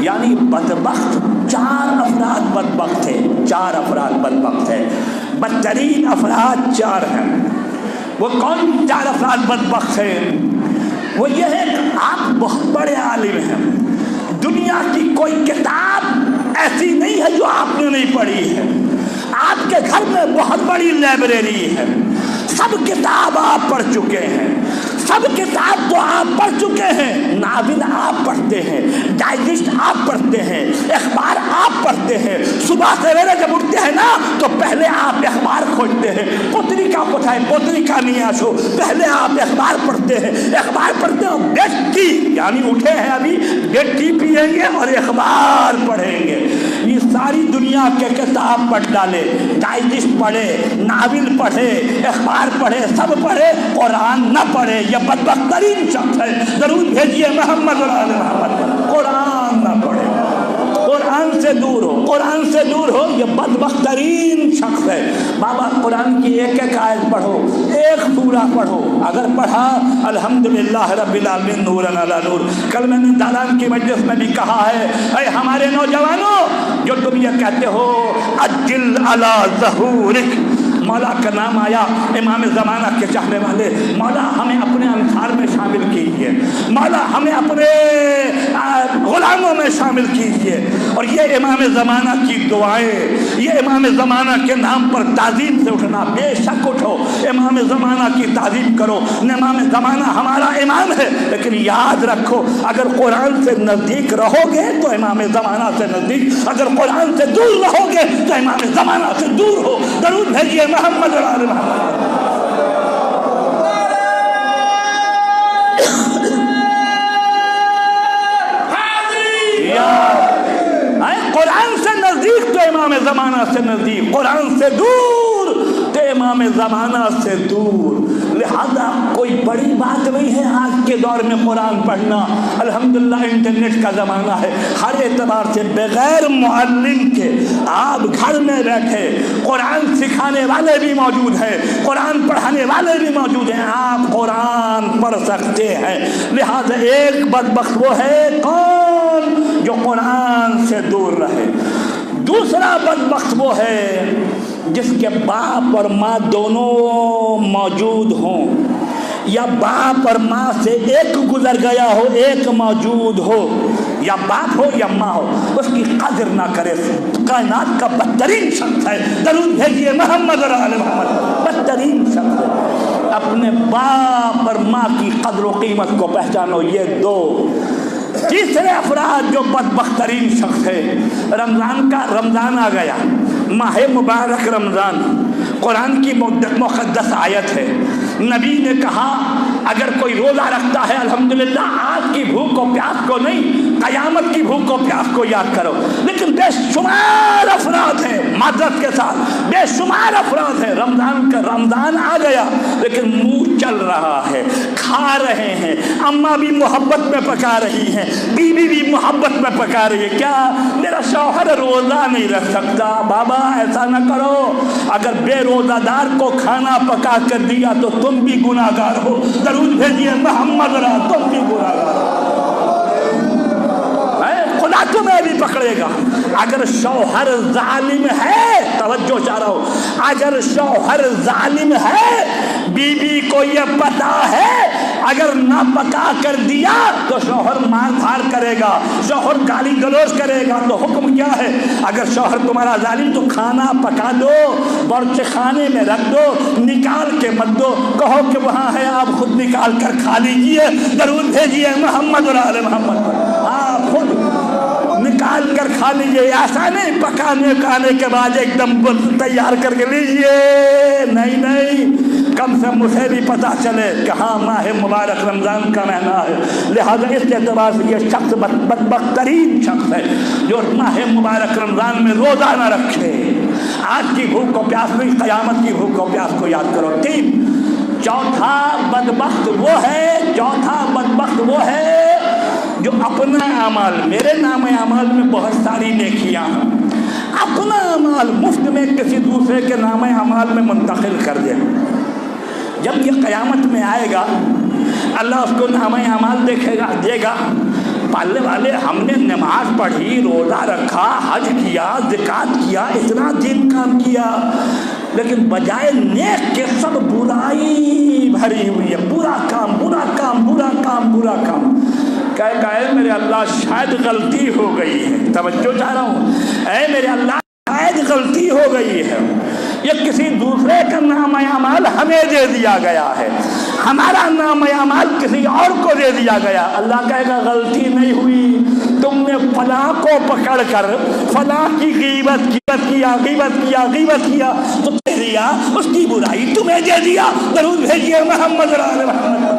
یعنی بدبخت 4 افراد بدبخت تھے، 4 افراد بدبخت ہیں، بدترین افراد 4 ہیں۔ وہ کون 4 افراد بدبخت ہیں؟ وہ یہ ہے کہ آپ بہت بڑے عالم ہیں، دنیا کی کوئی کتاب ایسی نہیں ہے جو آپ نے نہیں پڑھی ہے، آپ کے گھر میں بہت بڑی لائبریری ہے، سب کتاب آپ پڑھ چکے ہیں، سب کتاب تو آپ پڑھ چکے ہیں، ناول آپ پڑھتے ہیں، ڈائجسٹ آپ پڑھتے ہیں، اخبار آپ پڑھتے ہیں، صبح سویرے جب اٹھتے ہیں نا تو پہلے آپ اخبار کھولتے ہیں، پتریکا کوتھائے پتریکا نہیں آسو، پہلے آپ اخبار پڑھتے ہیں، اخبار پڑھتے ہیں، بیٹ ٹی یعنی اٹھے ہیں ابھی بیٹ ٹی پیئیں گے اور اخبار پڑھیں گے۔ یہ ساری دنیا کے کتاب پڑھ ڈالے، ڈائجسٹ پڑھے، ناول پڑھے، اخبار پڑھے، سب پڑھے، قرآن نہ پڑھے، یہ بدبخت ترین شخص ہے۔ درود بھیجیے محمد اور آل محمد پر۔ قرآن نہ پڑھے، قرآن سے دور ہو، قرآن سے دور ہو، یہ بدبخت ترین شخص ہے۔ بابا قرآن کی ایک ایک آیت پڑھو، ایک سورہ پڑھو، اگر پڑھا الحمدللہ رب العالمین نورا علی نور۔ کل میں نے دالان کی مجلس میں بھی کہا ہے، اے ہمارے نوجوانوں جو تم یہ کہتے ہو اجل علی ظہورک، مولا کا نام آیا، امام زمانہ کے چاہنے والے، مولا ہمیں اپنے انصار میں شامل کیجیے، مولا ہمیں اپنے غلاموں میں شامل کیجیے۔ اور یہ امام زمانہ کی دعائیں، یہ امام زمانہ کے نام پر تعظیم سے اٹھنا، بے شک اٹھو، امام زمانہ کی تعظیم کرو۔ امام زمانہ ہمارا امام ہے، لیکن یاد رکھو اگر قرآن سے نزدیک رہو گے تو امام زمانہ سے نزدیک، اگر قرآن سے دور رہو گے تو امام زمانہ سے دور ہو۔ درود بھیجیے محمد اور آل محمد۔ قرآن سے نزدیک تو امام زمانہ سے نزدیک، قرآن سے دور تو امام زمانہ سے دور۔ لہذا کوئی بڑی بات نہیں ہے آج کے دور میں قرآن پڑھنا۔ الحمدللہ انٹرنیٹ کا زمانہ ہے، ہر اعتبار سے بغیر معلم کے آپ گھر میں بیٹھے قرآن سکھانے والے بھی موجود ہیں، قرآن پڑھانے والے بھی موجود ہیں، آپ قرآن پڑھ سکتے ہیں۔ لہذا ایک بدبخت وہ ہے کون؟ جو قرآن سے دور رہے۔ دوسرا بدبخت وہ ہے جس کے باپ اور ماں دونوں موجود ہوں، یا باپ اور ماں سے ایک گزر گیا ہو ایک موجود ہو، یا باپ ہو یا ماں ہو، اس کی قدر نہ کرے، کائنات کا بدترین شخص ہے۔ درود بھیجیے محمد اور آل محمد۔ بدترین شخص ہے، اپنے باپ اور ماں کی قدر و قیمت کو پہچانو۔ یہ دو۔ تیسرے افراد جو بدبخت ترین شخص ہے، رمضان آ گیا، ماہ مبارک رمضان، قرآن کی مقدس آیت ہے، نبی نے کہا اگر کوئی روزہ رکھتا ہے الحمدللہ آج کی بھوک و پیاس کو نہیں، قیامت کی بھوک و پیاس کو یاد کرو۔ لیکن بے شمار افراد ہیں، معذرت کے ساتھ بے شمار افراد ہیں، رمضان آ گیا لیکن منہ چل رہا ہے، کھا رہے ہیں، اماں بھی محبت میں پکا رہی ہیں، بیوی بھی محبت میں پکا رہی ہے، کیا میرا شوہر روزہ نہیں رکھ سکتا؟ بابا ایسا نہ کرو، اگر بے روزہ دار کو کھانا پکا کر دیا تو تم بھی گناہگار ہو۔ درود بھیجیے محمد را، تم بھی گناہگار ہو، خدا تمہیں بھی پکڑے گا۔ اگر شوہر ظالم ہے، توجہ چاہ رہا ہوں، اگر شوہر ظالم ہے، بیوی کو یہ پتا ہے اگر نہ پکا کر دیا تو شوہر مار دھار کرے گا، شوہر گالی گلوچ کرے گا، تو حکم کیا ہے؟ اگر شوہر تمہارا ظالم تو کھانا پکا دو، برچ خانے میں رکھ دو، نکال کے مت دو، کہو کہ وہاں ہے آپ خود نکال کر کھا لیجئے۔ درود بھیجیے محمد اور آل محمد پر، آپ خود نکال کر کھا لیجئے، ایسا نہیں پکانے کھانے کے بعد ایک دم تیار کر کے لیجئے، نہیں، کم سے مجھے بھی پتا چلے کہ ہاں ماہ مبارک رمضان کا مہینہ ہے۔ لہذا اس اعتبار سے یہ شخص بدبخت ترین شخص ہے جو ماہ مبارک رمضان میں روزہ نہ رکھے۔ آج کی بھوک کو پیاس نہیں، قیامت کی بھوک کو پیاس کو یاد کرو۔ چوتھا بدبخت وہ ہے جو اپنا اعمال، میرے نام اعمال میں بہت ساری نیکیاں ہیں، اپنا اعمال مفت میں کسی دوسرے کے نام اعمال میں منتقل کر دے۔ جب یہ قیامت میں آئے گا اللہ اس کو نام اعمال دے گا، پالنے والے ہم نے نماز پڑھی، روزہ رکھا، حج کیا، زکات کیا، اتنا دین کام کیا، لیکن بجائے نیک کے سب برائی بھری ہوئی ہے، برا کام برا کام برا کام برا کام۔ کہے میرے اللہ شاید غلطی ہو گئی ہے، توجہ چاہ رہا ہوں، اے میرے اللہ شاید غلطی ہو گئی ہے، یہ کسی دوسرے کا نام اعمال ہمیں دے دیا گیا ہے، ہمارا نام اعمال کسی اور کو دے دیا گیا۔ اللہ کہے گا غلطی نہیں ہوئی، تم نے فلاں کو پکڑ کر فلاں کی غیبت کیا تو دے دیا، اس کی برائی تمہیں دے دیا۔ درود بھیجیے محمد